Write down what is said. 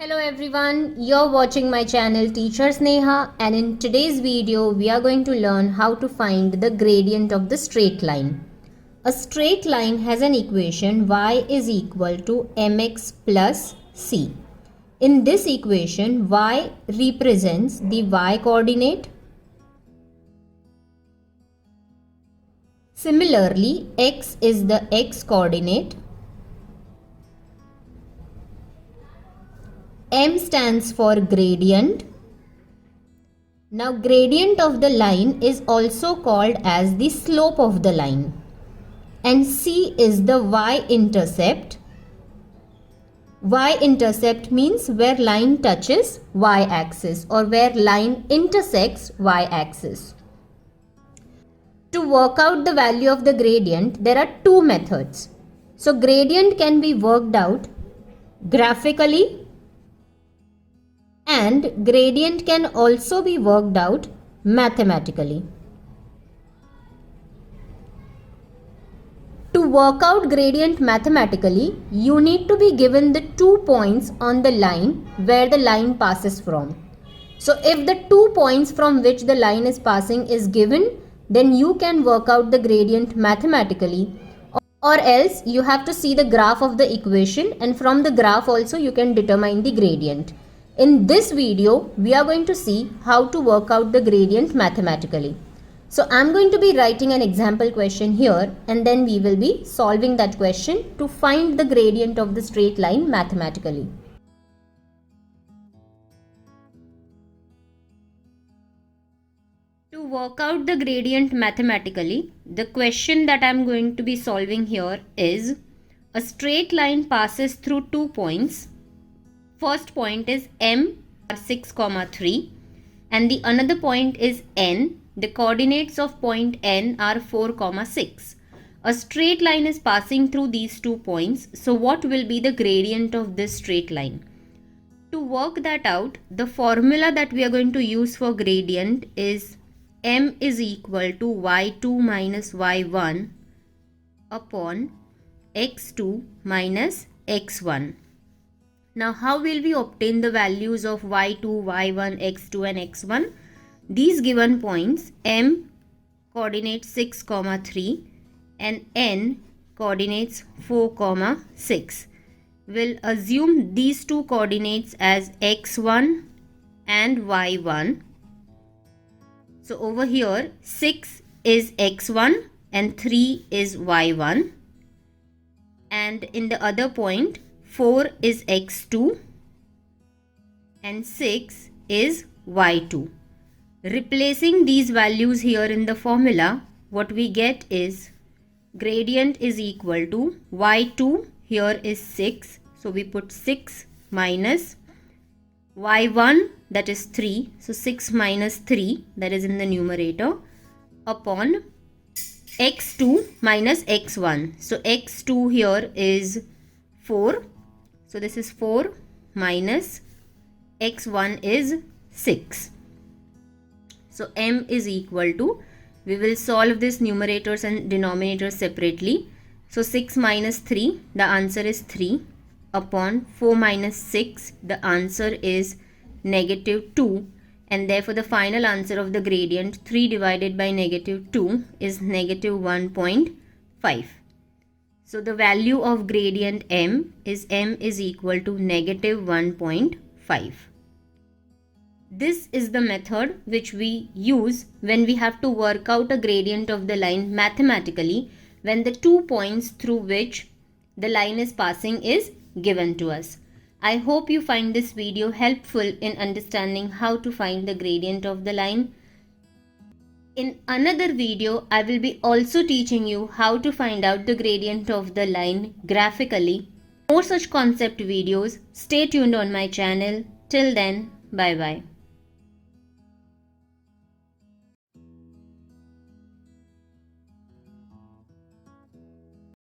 Hello everyone, you're watching my channel Teacher Sneha, and in today's video we are going to learn how to find the gradient of the straight line. A straight line has an equation y is equal to mx plus c. In this equation y represents the y coordinate. Similarly, x is the x coordinate. M stands for gradient. Now gradient of the line is also called as the slope of the line. And C is the y-intercept. Y-intercept means where line touches y-axis or where line intersects y-axis. To work out the value of the gradient, there are two methods. So gradient can be worked out graphically, and gradient can also be worked out mathematically. To work out gradient mathematically, you need to be given the 2 points on the line where the line passes from. So if the 2 points from which the line is passing is given, then you can work out the gradient mathematically, or else you have to see the graph of the equation, and from the graph also you can determine the gradient. In this video, we are going to see how to work out the gradient mathematically. So I am going to be writing an example question here, and then we will be solving that question to find the gradient of the straight line mathematically. To work out the gradient mathematically, the question that I am going to be solving here is a straight line passes through 2 points. First point is M, 6, 3, and the another point is N. The coordinates of point N are 4, 6. A straight line is passing through these 2 points. So what will be the gradient of this straight line? To work that out, the formula that we are going to use for gradient is M is equal to y2 minus y1 upon x2 minus x1. Now how will we obtain the values of y2, y1, x2 and x1? These given points M coordinates 6, 3 and N coordinates 4, 6. We'll assume these two coordinates as x1 and y1. So over here 6 is x1 and 3 is y1, and in the other point 4 is x2 and 6 is y2. Replacing these values here in the formula, what we get is gradient is equal to y2, here is 6, so we put 6 minus y1, that is 3, so 6 minus 3, that is in the numerator, upon x2 minus x1. So x2 here is 4, so this is 4 minus x1 is 6. So M is equal to, we will solve this numerators and denominators separately. So 6 minus 3, the answer is 3, upon 4 minus 6, the answer is negative 2, and therefore the final answer of the gradient 3 divided by negative 2 is negative 1.5. So the value of gradient M is equal to negative 1.5. This is the method which we use when we have to work out a gradient of the line mathematically when the 2 points through which the line is passing is given to us. I hope you find this video helpful in understanding how to find the gradient of the line. In another video, I will be also teaching you how to find out the gradient of the line graphically. For more such concept videos, stay tuned on my channel. Till then, bye bye.